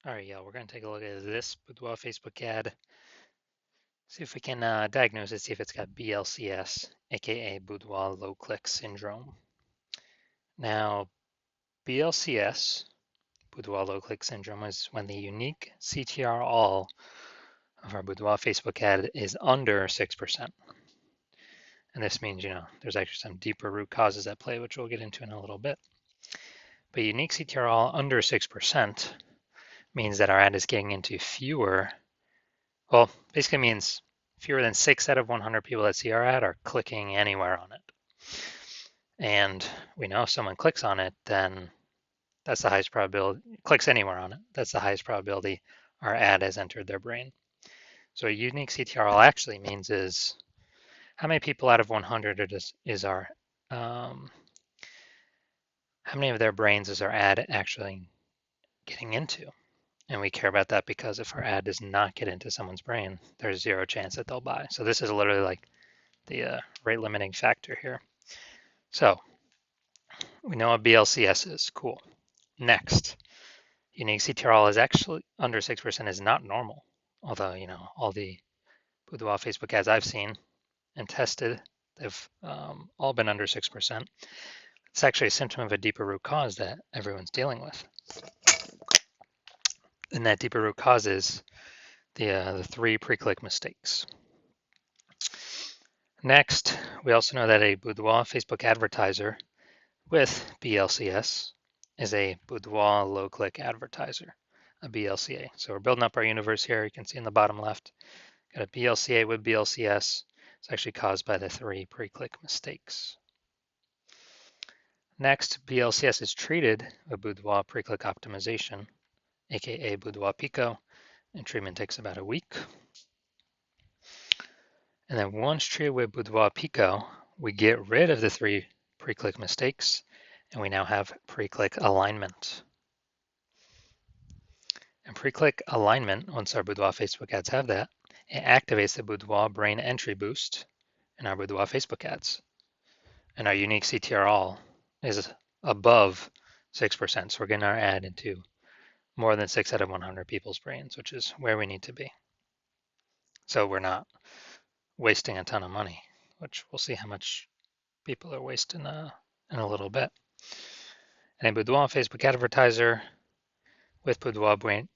All right, yeah, we're going to take a look at this Boudoir Facebook ad. See if we can diagnose it, see if it's got BLCS, aka Boudoir Low Click Syndrome. Now, BLCS, Boudoir Low Click Syndrome, is when the unique CTR all of our Boudoir Facebook ad is under 6%. And this means, there's actually some deeper root causes at play, which we'll get into in a little bit. But unique CTR all under 6% means that our ad is getting into well, basically means fewer than 6 out of 100 people that see our ad are clicking anywhere on it. And we know if someone clicks on it, then that's the highest probability, clicks anywhere on it, that's the highest probability our ad has entered their brain. So a unique CTRL actually means is how many people out of 100 is our, how many of their brains is our ad actually getting into? And we care about that because if our ad does not get into someone's brain, there's zero chance that they'll buy. So this is literally like the rate limiting factor here. So we know what BLCS is. Cool. Next, unique CTRL is actually under 6% is not normal. Although, all the Boudoir Facebook ads I've seen and tested, they've all been under 6%. It's actually a symptom of a deeper root cause that everyone's dealing with. And that deeper root cause is the 3 pre-click mistakes. Next, we also know that a Boudoir Facebook advertiser with BLCS is a Boudoir low-click advertiser, a BLCA. So we're building up our universe here. You can see in the bottom left, got a BLCA with BLCS. It's actually caused by the 3 pre-click mistakes. Next, BLCS is treated with Boudoir pre-click optimization, aka Boudoir Pico, and treatment takes about a week. And then once treated with Boudoir Pico, we get rid of the 3 pre-click mistakes, and we now have pre-click alignment. And pre-click alignment, once our Boudoir Facebook ads have that, it activates the Boudoir brain entry boost in our Boudoir Facebook ads. And our unique CTR all is above 6%. So we're getting our ad into more than 6 out of 100 people's brains, which is where we need to be. So we're not wasting a ton of money, which we'll see how much people are wasting in a little bit. And a Boudoir Facebook advertiser with Boudoir brain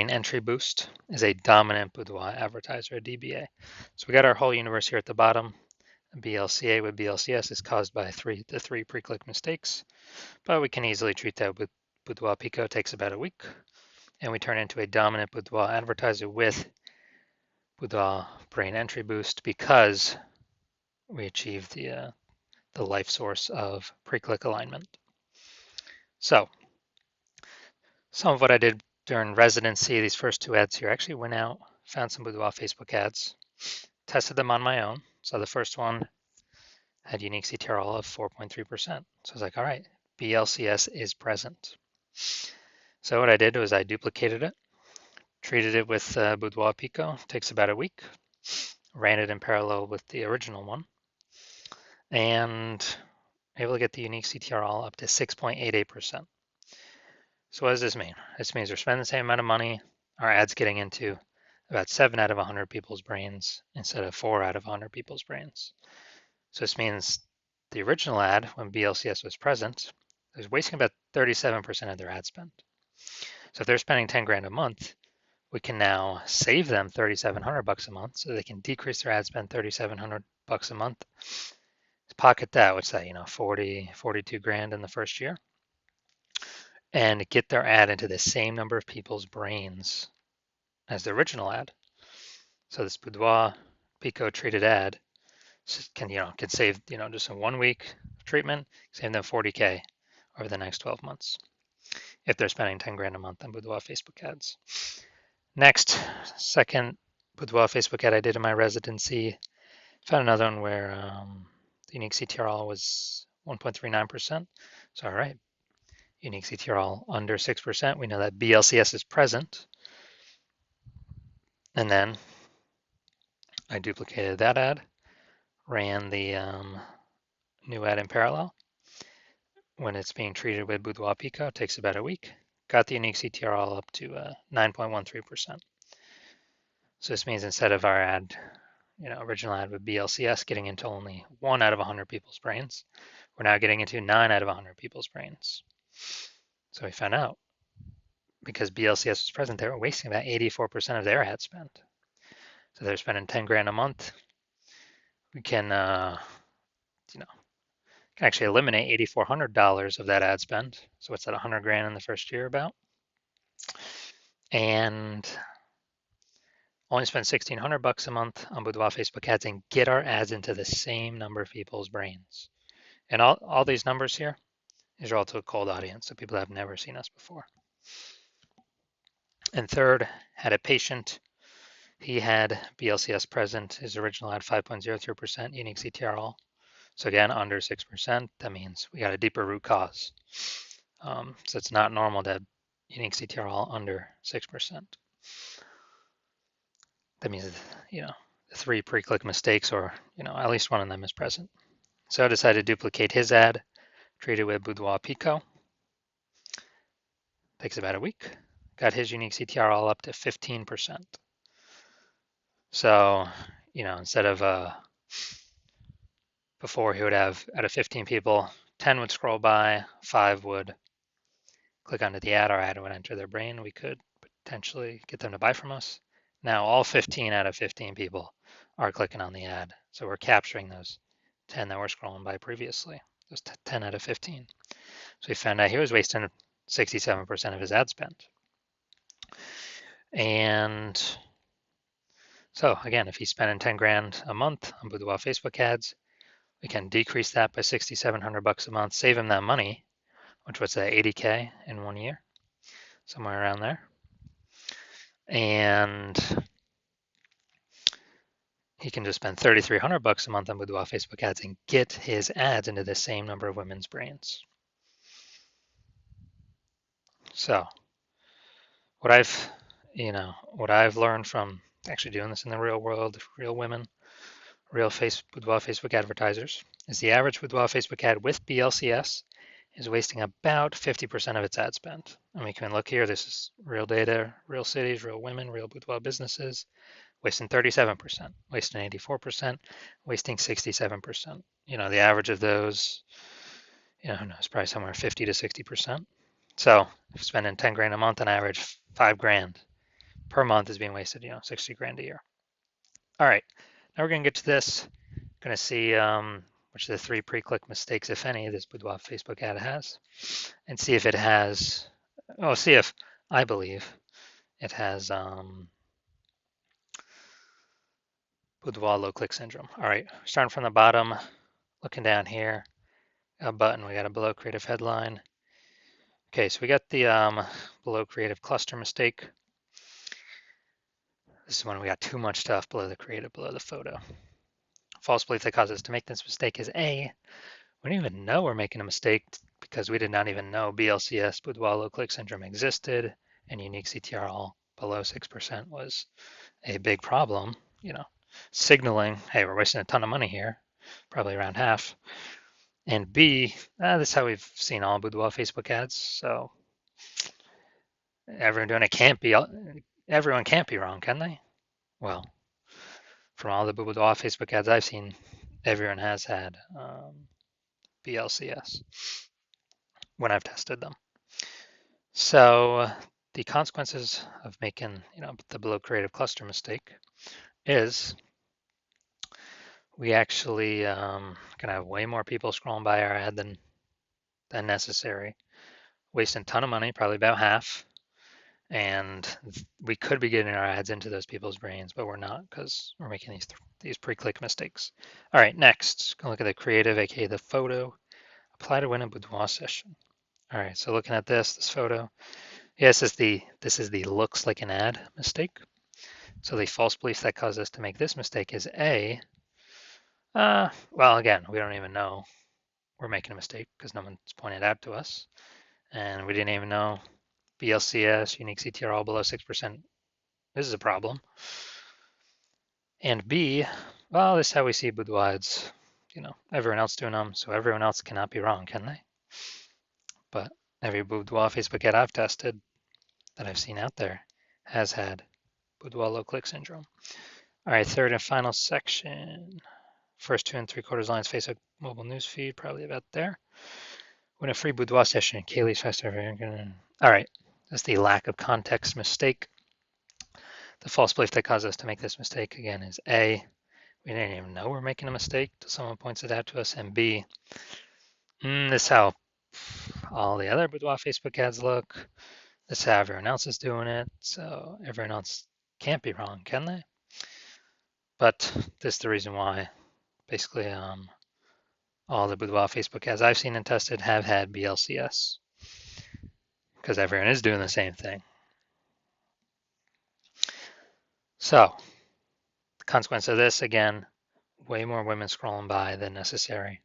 entry boost is a dominant Boudoir advertiser, a DBA. So we got our whole universe here at the bottom. BLCA with BLCS is caused by the 3 pre-click mistakes, but we can easily treat that with Boudoir Pico. It takes about a week, and we turn into a dominant Boudoir advertiser with Boudoir brain entry boost because we achieve the life source of pre-click alignment. So some of what I did during residency, these first 2 ads here, actually went out, found some Boudoir Facebook ads, tested them on my own. So the first one had unique CTRL of 4.3%. So I was like, all right, BLCS is present. So what I did was I duplicated it, treated it with Boudoir Pico, takes about a week, ran it in parallel with the original one, and able to get the unique CTRL up to 6.88%. So what does this mean? This means we're spending the same amount of money, our ad's getting into about 7 out of 100 people's brains instead of 4 out of 100 people's brains. So this means the original ad, when BLCS was present, is wasting about 37% of their ad spend. So if they're spending 10 grand a month, we can now save them 3,700 bucks a month, so they can decrease their ad spend 3,700 bucks a month. Pocket that, what's that, 40, 42 grand in the first year, and get their ad into the same number of people's brains as the original ad. So this Boudoir Pico treated ad can save, just in 1 week treatment, save them 40K over the next 12 months if they're spending 10 grand a month on Boudoir Facebook ads. Next, second Boudoir Facebook ad I did in my residency, found another one where the unique CTRL was 1.39%. So all right, unique CTRL under 6%. We know that BLCS is present. And then I duplicated that ad, ran the new ad in parallel. When it's being treated with Boudoir Pico, it takes about a week. got the unique CTR up to 9.13%. So this means instead of our ad, original ad with BLCS getting into only 1 out of 100 people's brains, we're now getting into 9 out of 100 people's brains. So we found out because BLCS was present, they were wasting about 84% of their ad spend. So they're spending 10 grand a month. We can, can actually eliminate $8,400 of that ad spend. So what's that, 100 grand in the first year about? And only spend 1,600 bucks a month on Boudoir Facebook ads and get our ads into the same number of people's brains. And all these numbers here, these are all to a cold audience, so people have never seen us before. And third, had a patient. He had BLCS present. His original had 5.03% unique CTRL. So again, under 6%, that means we got a deeper root cause. So it's not normal to have unique CTRL under 6%. That means, the 3 pre-click mistakes, or, at least one of them is present. So I decided to duplicate his ad, treat it with Boudoir Pico. Takes about a week. Got his unique CTRL up to 15%. So, instead of before he would have, out of 15 people, 10 would scroll by, 5 would click onto the ad, our ad would enter their brain. We could potentially get them to buy from us. Now all 15 out of 15 people are clicking on the ad. So we're capturing those 10 that were scrolling by previously, those 10 out of 15. So we found out he was wasting 67% of his ad spend. And so again, if he's spending 10 grand a month on Boudoir Facebook ads, we can decrease that by 6,700 bucks a month, save him that money, which was at 80K in 1 year, somewhere around there. And he can just spend 3,300 bucks a month on Boudoir Facebook ads and get his ads into the same number of women's brains. So what I've learned from actually doing this in the real world, real women, real Boudoir Facebook advertisers, is the average Boudoir Facebook ad with BLCS is wasting about 50% of its ad spend. And we can look here, this is real data, real cities, real women, real Boudoir businesses, wasting 37%, wasting 84%, wasting 67%. The average of those, who knows, probably somewhere 50 to 60%. So if you're spending 10 grand a month on average, 5 grand per month is being wasted, 60 grand a year. All right, now we're gonna get to this. Gonna see which of the 3 pre-click mistakes, if any, this Boudoir Facebook ad has, and see if it has, see if I believe it has Boudoir low click syndrome. All right, starting from the bottom, looking down here, a button, we got a below creative headline. Okay, so we got the below creative cluster mistake. This is when we got too much stuff below the creative, below the photo. False belief that causes us to make this mistake is A, we don't even know we're making a mistake because we did not even know BLCS, Boudoir low click syndrome existed, and unique CTRL below 6% was a big problem, signaling, hey, we're wasting a ton of money here, probably around half. And B, this is how we've seen all Boudoir Facebook ads. So everyone can't be wrong, can they? Well, from all the Boudoir Facebook ads I've seen, everyone has had BLCS when I've tested them. So the consequences of making, the below creative cluster mistake is we actually can have way more people scrolling by our ad than necessary, wasting a ton of money, probably about half. And we could be getting our ads into those people's brains, but we're not because we're making these pre-click mistakes. All right, next, go look at the creative, aka the photo. Apply to win a Boudoir session. All right, so looking at this photo, yes, this is the looks like an ad mistake. So the false belief that caused us to make this mistake is A, well, again, we don't even know we're making a mistake because no one's pointed out to us. And we didn't even know BLCS, unique CTRL below 6%. This is a problem. And B, well, this is how we see Boudoir ads. Everyone else doing them, so everyone else cannot be wrong, can they? But Every Boudoir Facebook ad I've tested that I've seen out there has had Boudoir low click syndrome. All right, third and final section. First 2 3/4 lines, Facebook mobile news feed, probably about there. When a free Boudoir session, Kaylee's faster. All right, that's the lack of context mistake. The false belief that caused us to make this mistake again is A, we didn't even know we're making a mistake till someone points it out to us, and B, this is how all the other Boudoir Facebook ads look. This is how everyone else is doing it, so everyone else can't be wrong, can they? But this is the reason why basically all the Boudoir Facebook ads I've seen and tested have had BLCS, because everyone is doing the same thing. So the consequence of this, again, way more women scrolling by than necessary.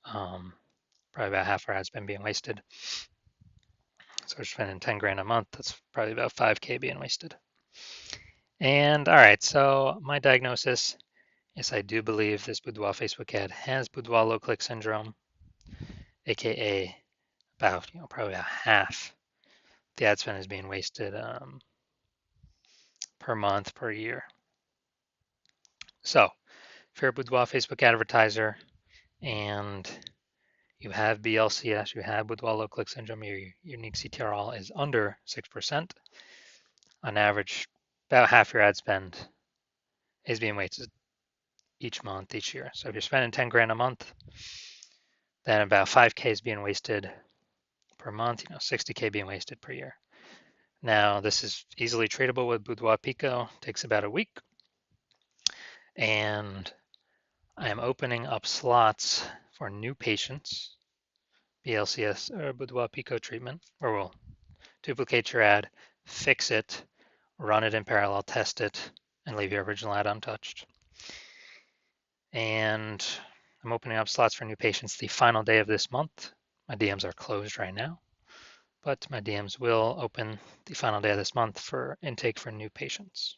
Probably about half our ad spend being wasted. So we're spending 10 grand a month. That's probably about 5K being wasted. And all right, so my diagnosis is I do believe this Boudoir Facebook ad has Boudoir low click syndrome, aka about probably about half the ad spend is being wasted per month, per year. So if you're a Boudoir Facebook advertiser and you have BLCS, you have Boudoir low click syndrome, your unique CTRL is under 6%, on average, about half your ad spend is being wasted each month, each year. So if you're spending 10 grand a month, then about 5K is being wasted per month, 60K being wasted per year. Now, this is easily treatable with Boudoir Pico, takes about a week. And I am opening up slots for new patients, BLCS or Boudoir Pico treatment, where we'll duplicate your ad, fix it, run it in parallel, test it, and leave your original ad untouched. And I'm opening up slots for new patients the final day of this month. My DMs are closed right now, but my DMs will open the final day of this month for intake for new patients.